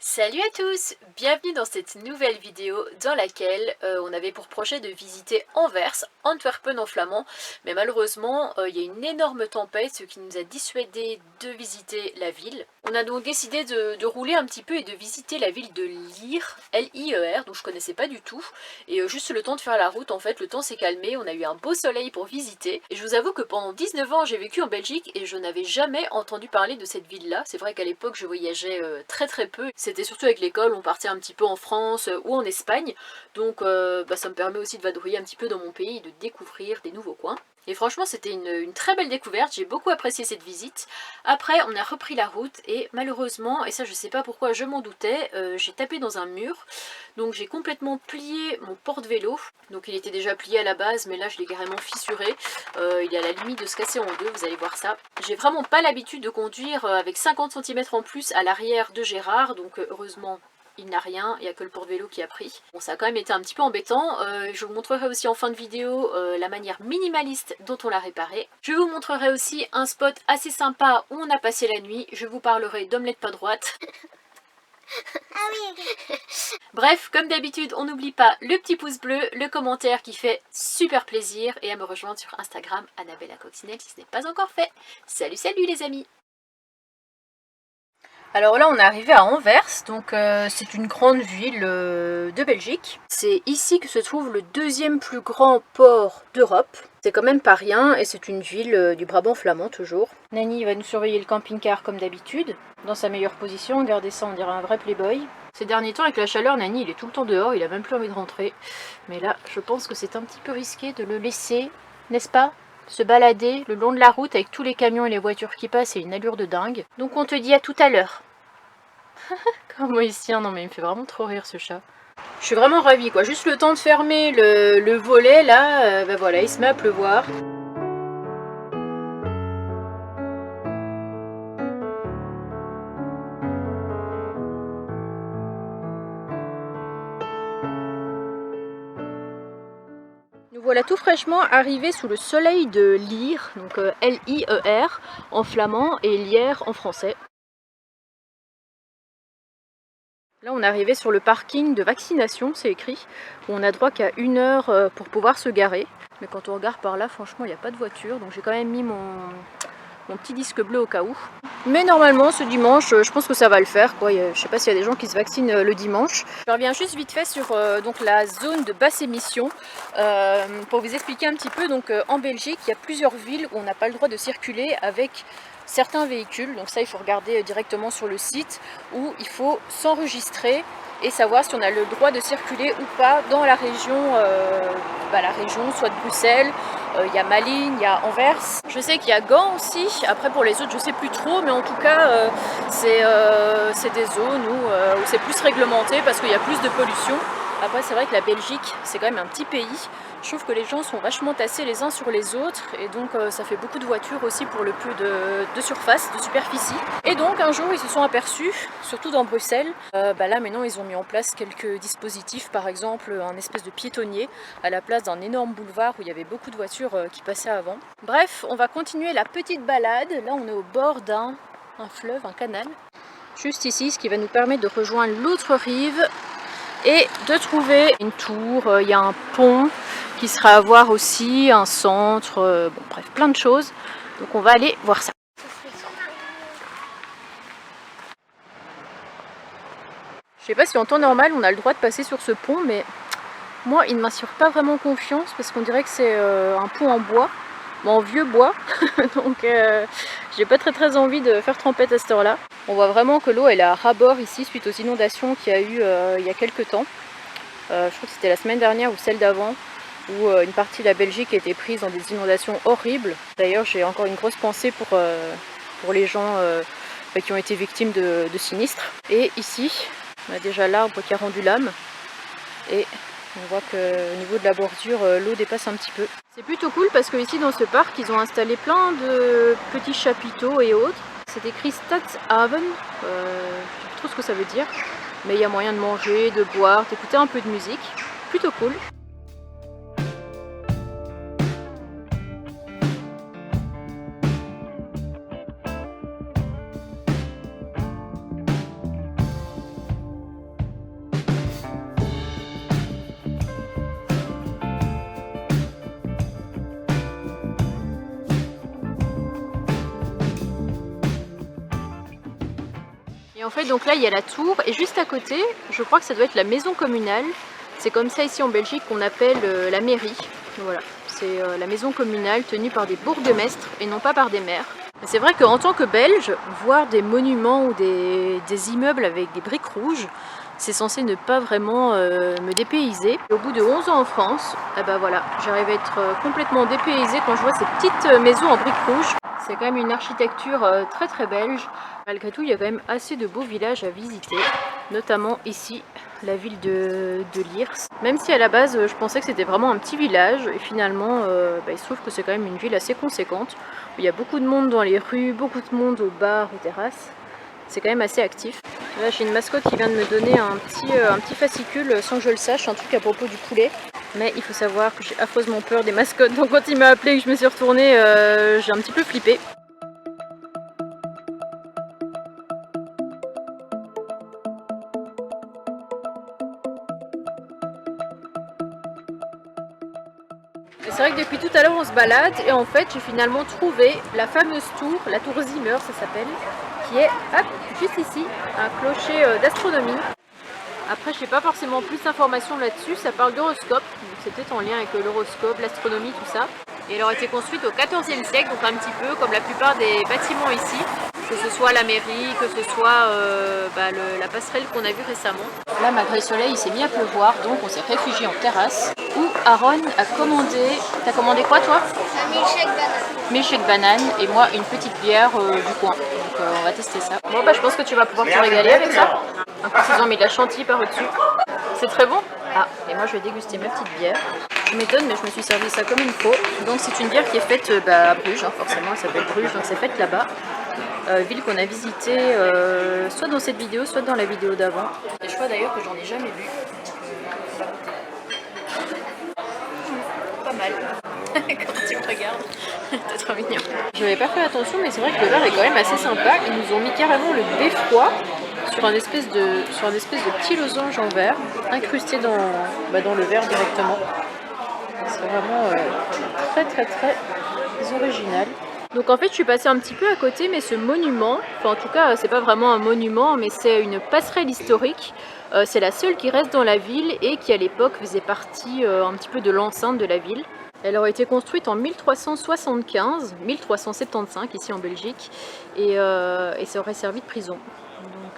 Salut à tous, bienvenue dans cette nouvelle vidéo dans laquelle on avait pour projet de visiter Anvers, Antwerpen en flamand, mais malheureusement il y a une énorme tempête, ce qui nous a dissuadé de visiter la ville. On a donc décidé de rouler un petit peu et de visiter la ville de Lier, L-I-E-R, dont je connaissais pas du tout, et juste le temps de faire la route, en fait le temps s'est calmé, on a eu un beau soleil pour visiter, et je vous avoue que pendant 19 ans j'ai vécu en Belgique et je n'avais jamais entendu parler de cette ville-là. C'est vrai qu'à l'époque je voyageais très peu, c'était surtout avec l'école, on partait un petit peu en France ou en Espagne, donc ça me permet aussi de vadrouiller un petit peu dans mon pays et de découvrir des nouveaux coins. Et franchement c'était une très belle découverte, j'ai beaucoup apprécié cette visite. Après on a repris la route et malheureusement, et ça je sais pas pourquoi, je m'en doutais, j'ai tapé dans un mur, donc j'ai complètement plié mon porte-vélo. Donc il était déjà plié à la base, mais là je l'ai carrément fissuré, il est à la limite de se casser en deux, vous allez voir ça. J'ai vraiment pas l'habitude de conduire avec 50 cm en plus à l'arrière de Gérard, donc heureusement il n'a rien, il n'y a que le porte-vélo qui a pris. Bon, ça a quand même été un petit peu embêtant. Je vous montrerai aussi en fin de vidéo la manière minimaliste dont on l'a réparé. Je vous montrerai aussi un spot assez sympa où on a passé la nuit. Je vous parlerai d'omelette pas droite. Ah oui, ok. Bref, comme d'habitude, on n'oublie pas le petit pouce bleu, le commentaire qui fait super plaisir et à me rejoindre sur Instagram, Annabella Coccinelle, si ce n'est pas encore fait. Salut, salut les amis! Alors là on est arrivé à Anvers, donc c'est une grande ville de Belgique. C'est ici que se trouve le deuxième plus grand port d'Europe. C'est quand même pas rien et c'est une ville du Brabant flamand toujours. Nani va nous surveiller le camping-car comme d'habitude, dans sa meilleure position, regardez ça, on dirait un vrai playboy. Ces derniers temps avec la chaleur, Nani il est tout le temps dehors, il a même plus envie de rentrer. Mais là je pense que c'est un petit peu risqué de le laisser, n'est-ce pas ? Se balader le long de la route avec tous les camions et les voitures qui passent et une allure de dingue. Donc on te dit à tout à l'heure. Comme Moïsien, non mais il me fait vraiment trop rire ce chat. Je suis vraiment ravie quoi, juste le temps de fermer le volet là, ben voilà, il se met à pleuvoir. Nous voilà tout fraîchement arrivés sous le soleil de Lier, donc L-I-E-R en flamand et Lier en français. Là on est arrivé sur le parking de vaccination, c'est écrit, où on a droit qu'à 1 heure pour pouvoir se garer. Mais quand on regarde par là, franchement il n'y a pas de voiture, donc j'ai quand même mis mon petit disque bleu au cas où. Mais normalement ce dimanche, je pense que ça va le faire, quoi. Je sais pas s'il y a des gens qui se vaccinent le dimanche. Je reviens juste vite fait sur donc la zone de basse émission, pour vous expliquer un petit peu. Donc en Belgique, il y a plusieurs villes où on n'a pas le droit de circuler avec certains véhicules, donc ça il faut regarder directement sur le site, où il faut s'enregistrer et savoir si on a le droit de circuler ou pas dans la région soit de Bruxelles, il y a Malines, il y a Anvers, je sais qu'il y a Gand aussi, après pour les autres je sais plus trop, mais en tout cas c'est des zones où c'est plus réglementé parce qu'il y a plus de pollution. Après c'est vrai que la Belgique c'est quand même un petit pays. Je trouve que les gens sont vachement tassés les uns sur les autres et donc ça fait beaucoup de voitures aussi pour le peu de surface, de superficie. Et donc un jour ils se sont aperçus, surtout dans Bruxelles, là maintenant ils ont mis en place quelques dispositifs, par exemple un espèce de piétonnier à la place d'un énorme boulevard où il y avait beaucoup de voitures qui passaient avant. Bref, on va continuer la petite balade, là on est au bord d'un fleuve, un canal, juste ici, ce qui va nous permettre de rejoindre l'autre rive et de trouver une tour, il y a un pont qui sera à voir aussi, un centre, bon bref, plein de choses. Donc on va aller voir ça. Je sais pas si en temps normal on a le droit de passer sur ce pont, mais moi il ne m'inspire pas vraiment confiance parce qu'on dirait que c'est un pont en bois, mais en vieux bois. Donc j'ai pas très envie de faire trempette à cette heure là. On voit vraiment que l'eau elle est à ras-bord ici suite aux inondations qu'il y a eu il y a quelques temps. Je crois que c'était la semaine dernière ou celle d'avant, où une partie de la Belgique était prise dans des inondations horribles. D'ailleurs j'ai encore une grosse pensée pour les gens qui ont été victimes de sinistres. Et ici on a déjà l'arbre qui a rendu l'âme et on voit qu'au niveau de la bordure l'eau dépasse un petit peu. C'est plutôt cool parce que ici dans ce parc ils ont installé plein de petits chapiteaux et autres. C'est écrit Stadshaven, je ne sais plus trop ce que ça veut dire, mais il y a moyen de manger, de boire, d'écouter un peu de musique, plutôt cool. Et en fait donc là il y a la tour et juste à côté je crois que ça doit être la maison communale. C'est comme ça ici en Belgique qu'on appelle la mairie. Voilà, c'est la maison communale tenue par des bourgmestres et non pas par des maires. C'est vrai qu'en tant que Belge, voir des monuments ou des immeubles avec des briques rouges, c'est censé ne pas vraiment me dépayser. Et au bout de 11 ans en France, eh ben voilà, j'arrive à être complètement dépaysée quand je vois ces petites maisons en briques rouges. C'est quand même une architecture très très belge. Malgré tout, il y a quand même assez de beaux villages à visiter, notamment ici, la ville de Liers. Même si à la base, je pensais que c'était vraiment un petit village, et finalement, il se trouve que c'est quand même une ville assez conséquente, où il y a beaucoup de monde dans les rues, beaucoup de monde aux bars, aux terrasses. C'est quand même assez actif. Là, j'ai une mascotte qui vient de me donner un petit fascicule sans que je le sache, un truc à propos du poulet. Mais il faut savoir que j'ai affreusement peur des mascottes, donc quand il m'a appelé et que je me suis retournée, j'ai un petit peu flippé. C'est vrai que depuis tout à l'heure on se balade et en fait j'ai finalement trouvé la fameuse tour, la tour Zimmer ça s'appelle, qui est hop, juste ici, un clocher d'astronomie. Après je n'ai pas forcément plus d'informations là-dessus, ça parle d'horoscope, donc c'est peut-être en lien avec l'horoscope, l'astronomie, tout ça. Et elle aurait été construite au XIVe siècle, donc un petit peu comme la plupart des bâtiments ici, que ce soit la mairie, que ce soit la passerelle qu'on a vue récemment. Là malgré le soleil il s'est mis à pleuvoir, donc on s'est réfugié en terrasse, où Aaron a commandé... T'as commandé quoi toi? Un milkshake banane. Milkshake banane et moi une petite bière du coin, donc on va tester ça. Bon bah je pense que tu vas pouvoir te régaler avec ça. En plus ils ont mis de la chantilly par-dessus. C'est très bon. Ah, et moi je vais déguster ma petite bière. Je m'étonne mais je me suis servi ça comme il faut. Donc c'est une bière qui est faite à Bruges, hein, forcément elle s'appelle Bruges, donc c'est faite là-bas. Ville qu'on a visitée soit dans cette vidéo, soit dans la vidéo d'avant. Et je crois d'ailleurs que j'en ai jamais bu. Pas mal. Quand tu me regardes, t'es trop mignon. Je n'avais pas fait attention mais c'est vrai que le verre est quand même assez sympa. Ils nous ont mis carrément le beffroi sur un espèce de petit losange en verre, incrusté dans le verre directement. C'est vraiment très très très original. Donc en fait je suis passée un petit peu à côté, mais ce monument, enfin en tout cas c'est pas vraiment un monument mais c'est une passerelle historique, c'est la seule qui reste dans la ville et qui à l'époque faisait partie un petit peu de l'enceinte de la ville. Elle aurait été construite en 1375, 1375 ici en Belgique et ça aurait servi de prison.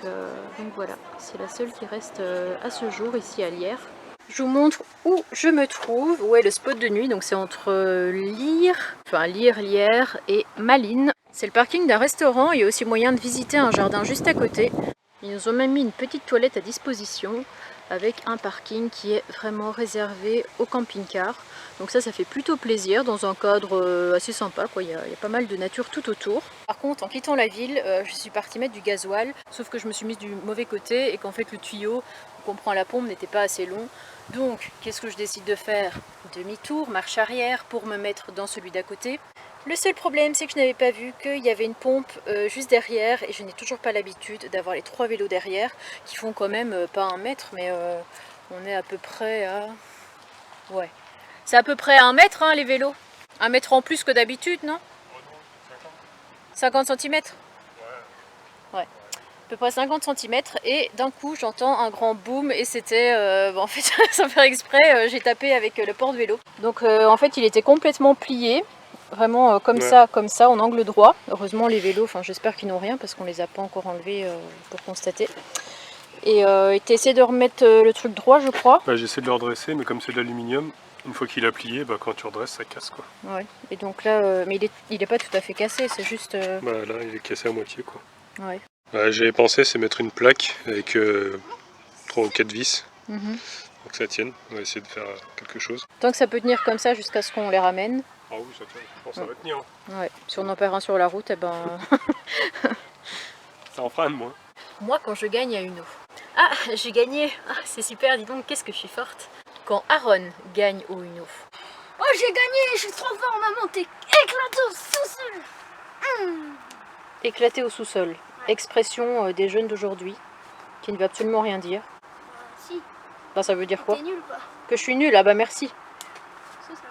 Donc voilà, c'est la seule qui reste à ce jour ici à Liers. Je vous montre où je me trouve, où est le spot de nuit, donc c'est entre Liers et Malines. C'est le parking d'un restaurant, il y a aussi moyen de visiter un jardin juste à côté. Ils nous ont même mis une petite toilette à disposition avec un parking qui est vraiment réservé au camping-car. Donc ça fait plutôt plaisir dans un cadre assez sympa, quoi. Il y a pas mal de nature tout autour. Par contre, en quittant la ville, je suis partie mettre du gasoil, sauf que je me suis mise du mauvais côté et qu'en fait le tuyau qu'on prend à la pompe n'était pas assez long. Donc, qu'est-ce que je décide de faire? Demi-tour, marche arrière pour me mettre dans celui d'à côté. Le seul problème, c'est que je n'avais pas vu qu'il y avait une pompe juste derrière et je n'ai toujours pas l'habitude d'avoir les 3 vélos derrière qui font quand même pas 1 mètre, mais on est à peu près à... Ouais. C'est à peu près à 1 mètre, hein, les vélos. 1 mètre en plus que d'habitude, non? 50 cm? Ouais. À peu près 50 cm et d'un coup j'entends un grand boom et c'était en fait sans faire exprès j'ai tapé avec le porte-vélo. Donc en fait il était complètement plié, vraiment comme ça en angle droit. Heureusement les vélos, enfin j'espère qu'ils n'ont rien parce qu'on les a pas encore enlevés pour constater. Et tu essaies de remettre le truc droit je crois. Bah, j'essaie de le redresser mais comme c'est de l'aluminium, une fois qu'il a plié, quand tu redresses ça casse quoi. Ouais, et donc là, mais il est pas tout à fait cassé, c'est juste... Bah là il est cassé à moitié quoi. Ouais. J'avais pensé c'est mettre une plaque avec 3 ou 4 vis pour que ça tienne. On va essayer de faire quelque chose. Tant que ça peut tenir comme ça jusqu'à ce qu'on les ramène. Ah oui ça tient, je pense que ça va tenir. Ouais, si on en perd un sur la route, eh ben... Ça en fera un de moins. Moi quand je gagne à Uno. Ah, j'ai gagné. Ah, c'est super, dis donc, qu'est-ce que je suis forte. Quand Aaron gagne au Uno. Oh, j'ai gagné, je suis trop fort, maman, t'es éclaté au sous-sol. Éclaté au sous-sol. Expression des jeunes d'aujourd'hui, qui ne veut absolument rien dire. Si. Bah ça veut dire quoi? T'es nul quoi. Que je suis nulle, ah bah merci. Sous-sol.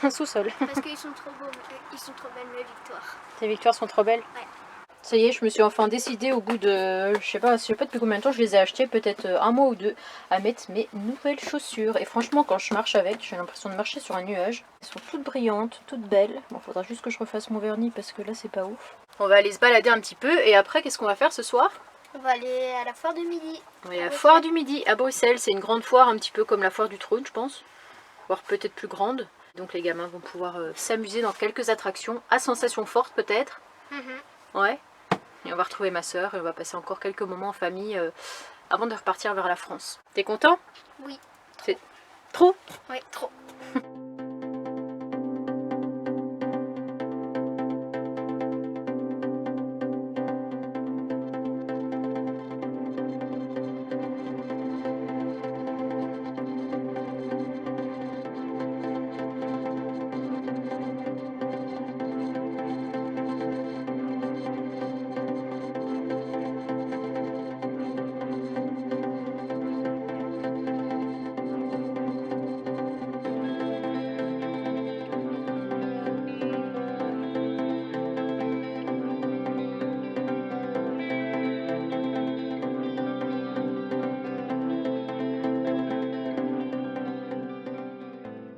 Un sous-sol. Parce qu'ils sont trop beaux, ils sont trop belles mes victoires. Tes victoires sont trop belles? Ouais. Ça y est, je me suis enfin décidée au bout de, je sais pas depuis combien de temps je les ai achetés, peut-être un mois ou deux, à mettre mes nouvelles chaussures. Et franchement, quand je marche avec, j'ai l'impression de marcher sur un nuage. Elles sont toutes brillantes, toutes belles. Bon, faudra juste que je refasse mon vernis parce que là, c'est pas ouf. On va aller se balader un petit peu et après, qu'est-ce qu'on va faire ce soir? On va aller à la foire du midi. On va aller à la foire du midi à Bruxelles. C'est une grande foire, un petit peu comme la foire du trône, je pense. Voire peut-être plus grande. Donc les gamins vont pouvoir s'amuser dans quelques attractions, à sensations fortes peut-être. Ouais. Et on va retrouver ma soeur et on va passer encore quelques moments en famille avant de repartir vers la France. T'es content? Oui. C'est trop? Oui, trop.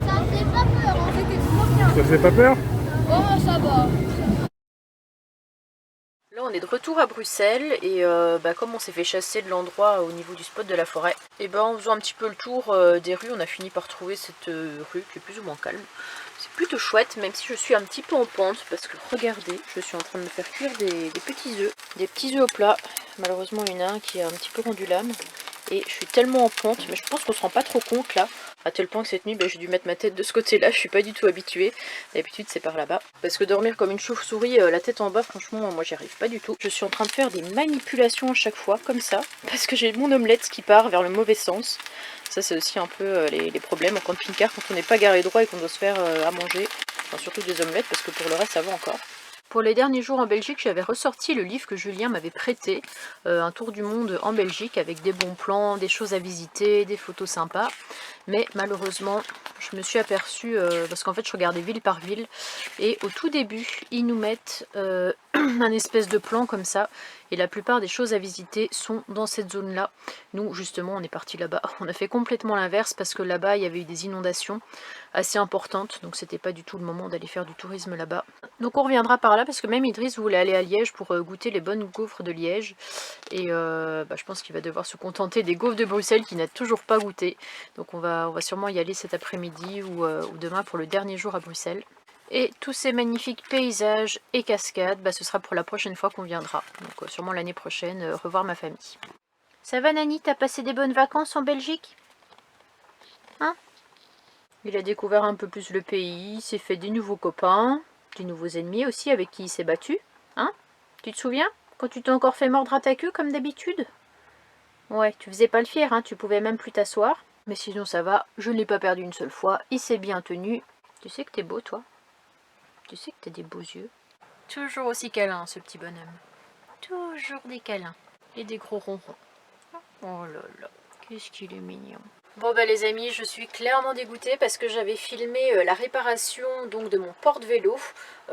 Ça fait pas peur, hein. C'était trop bien. Ça fait pas peur? Oh, ça va. Là on est de retour à Bruxelles et comme on s'est fait chasser de l'endroit au niveau du spot de la forêt, et en faisant un petit peu le tour des rues, on a fini par trouver cette rue qui est plus ou moins calme. C'est plutôt chouette, même si je suis un petit peu en pente parce que regardez, je suis en train de me faire cuire des petits œufs au plat. Malheureusement il y en a un qui a un petit peu rendu l'âme. Et je suis tellement en pente, mais je pense qu'on se rend pas trop compte là, à tel point que cette nuit j'ai dû mettre ma tête de ce côté-là, je suis pas du tout habituée. D'habitude c'est par là-bas. Parce que dormir comme une chauve-souris, la tête en bas, franchement moi j'y arrive pas du tout. Je suis en train de faire des manipulations à chaque fois, comme ça, parce que j'ai mon omelette qui part vers le mauvais sens. Ça c'est aussi un peu les problèmes en camping-car quand on n'est pas garé droit et qu'on doit se faire à manger. Enfin surtout des omelettes parce que pour le reste ça va encore. Pour les derniers jours en Belgique, j'avais ressorti le livre que Julien m'avait prêté, un tour du monde en Belgique avec des bons plans, des choses à visiter, des photos sympas. Mais malheureusement, je me suis aperçue, parce qu'en fait je regardais ville par ville, et au tout début, ils nous mettent un espèce de plan comme ça, et la plupart des choses à visiter sont dans cette zone-là. Nous, justement, on est parti là-bas. On a fait complètement l'inverse, parce que là-bas, il y avait eu des inondations assez importantes, donc c'était pas du tout le moment d'aller faire du tourisme là-bas. Donc on reviendra par là, parce que même Idriss voulait aller à Liège pour goûter les bonnes gaufres de Liège, et je pense qu'il va devoir se contenter des gaufres de Bruxelles qu'il n'a toujours pas goûté. Donc on va sûrement y aller cet après-midi ou demain pour le dernier jour à Bruxelles. Et tous ces magnifiques paysages et cascades, ce sera pour la prochaine fois qu'on viendra. Donc sûrement l'année prochaine, revoir ma famille. Ça va Nani, t'as passé des bonnes vacances en Belgique? Hein? Il a découvert un peu plus le pays, s'est fait des nouveaux copains, des nouveaux ennemis aussi avec qui il s'est battu. Hein? Tu te souviens? Quand tu t'es encore fait mordre à ta queue comme d'habitude? Ouais, tu faisais pas le fier, hein, tu pouvais même plus t'asseoir. Mais sinon ça va, je ne l'ai pas perdu une seule fois, il s'est bien tenu. Tu sais que t'es beau toi? Tu sais que t'as des beaux yeux? Toujours aussi câlin ce petit bonhomme. Toujours des câlins. Et des gros ronrons. Oh là là, qu'est-ce qu'il est mignon. Bon les amis, je suis clairement dégoûtée parce que j'avais filmé la réparation donc de mon porte-vélo.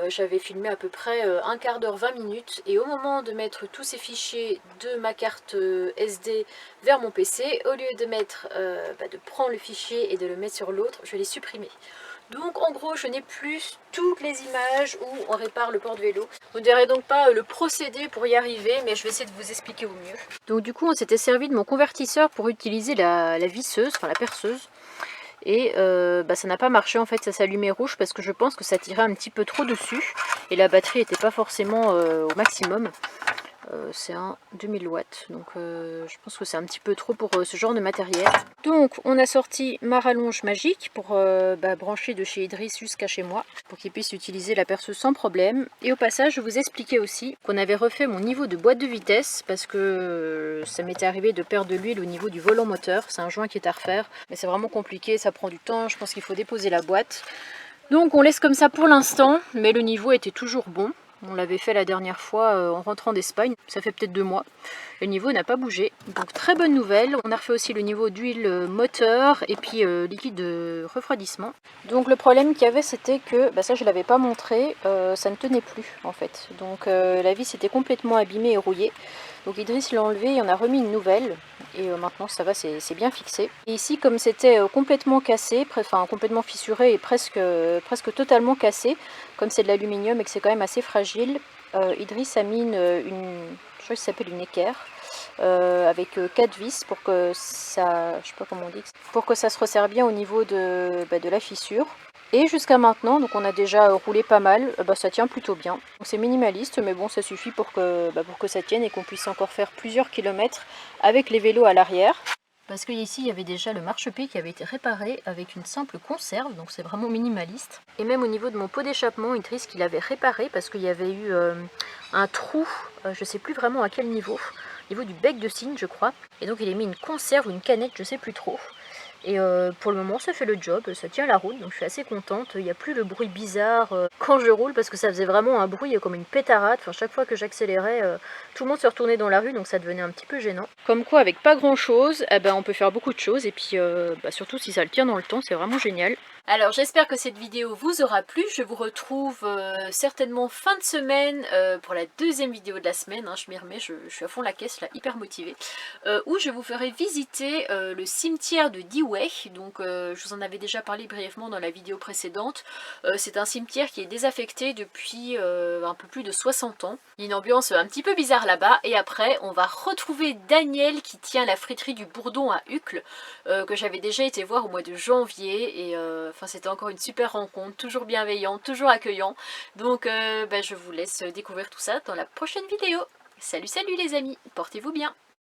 J'avais filmé à peu près un quart d'heure, 20 minutes. Et au moment de mettre tous ces fichiers de ma carte SD vers mon PC, au lieu de de prendre le fichier et de le mettre sur l'autre, je l'ai supprimé. Donc en gros je n'ai plus toutes les images où on répare le porte-vélo. Vous ne verrez donc pas le procédé pour y arriver, mais je vais essayer de vous expliquer au mieux. Donc du coup on s'était servi de mon convertisseur pour utiliser la visseuse, enfin la perceuse. Et ça n'a pas marché en fait, ça s'allumait rouge parce que je pense que ça tirait un petit peu trop dessus. Et la batterie n'était pas forcément au maximum. C'est un 2000 watts, donc je pense que c'est un petit peu trop pour ce genre de matériel. Donc on a sorti ma rallonge magique pour brancher de chez Idriss jusqu'à chez moi, pour qu'il puisse utiliser la perceuse sans problème. Et au passage je vous expliquais aussi qu'on avait refait mon niveau de boîte de vitesse, parce que ça m'était arrivé de perdre de l'huile au niveau du volant moteur. C'est un joint qui est à refaire, mais c'est vraiment compliqué, ça prend du temps, je pense qu'il faut déposer la boîte. Donc on laisse comme ça pour l'instant, mais le niveau était toujours bon. On l'avait fait la dernière fois en rentrant d'Espagne, ça fait peut-être 2 mois. Le niveau n'a pas bougé, donc très bonne nouvelle. On a refait aussi le niveau d'huile moteur et puis liquide de refroidissement. Donc le problème qu'il y avait, c'était que, ça je ne l'avais pas montré, ça ne tenait plus en fait. Donc la vis était complètement abîmée et rouillée. Donc Idriss l'a enlevé et on a remis une nouvelle. Et maintenant ça va, c'est bien fixé. Et ici, comme c'était complètement cassé, enfin complètement fissuré et presque totalement cassé, comme c'est de l'aluminium et que c'est quand même assez fragile, Idriss a mis je crois que ça s'appelle une équerre, avec 4 vis pour que ça, je sais pas comment on dit, pour que ça se resserre bien au niveau de la fissure. Et jusqu'à maintenant, donc on a déjà roulé pas mal, ça tient plutôt bien. Donc c'est minimaliste, mais bon, ça suffit pour que ça tienne et qu'on puisse encore faire plusieurs kilomètres avec les vélos à l'arrière. Parce qu'ici, il y avait déjà le marchepied qui avait été réparé avec une simple conserve, donc c'est vraiment minimaliste. Et même au niveau de mon pot d'échappement, Idriss qu'il avait réparé parce qu'il y avait eu un trou, je sais plus vraiment à quel niveau, au niveau du bec de cygne, je crois. Et donc il a mis une conserve ou une canette, je sais plus trop. Et pour le moment ça fait le job, ça tient la route, donc je suis assez contente. Il n'y a plus le bruit bizarre quand je roule, parce que ça faisait vraiment un bruit comme une pétarade. Enfin, chaque fois que j'accélérais, tout le monde se retournait dans la rue, donc ça devenait un petit peu gênant. Comme quoi, avec pas grand chose, on peut faire beaucoup de choses, et puis surtout si ça le tient dans le temps, c'est vraiment génial. Alors j'espère que cette vidéo vous aura plu. Je vous retrouve certainement fin de semaine pour la deuxième vidéo de la semaine, hein, je m'y remets, je suis à fond la caisse là, hyper motivée, où je vous ferai visiter le cimetière de Dewey. Donc je vous en avais déjà parlé brièvement dans la vidéo précédente. C'est un cimetière qui est désaffecté depuis un peu plus de 60 ans. Il y a une ambiance un petit peu bizarre là-bas, et après on va retrouver Daniel qui tient la friterie du Bourdon à Uccle, que j'avais déjà été voir au mois de janvier, et c'était encore une super rencontre, toujours bienveillant, toujours accueillant. Donc je vous laisse découvrir tout ça dans la prochaine vidéo. Salut salut les amis, portez-vous bien.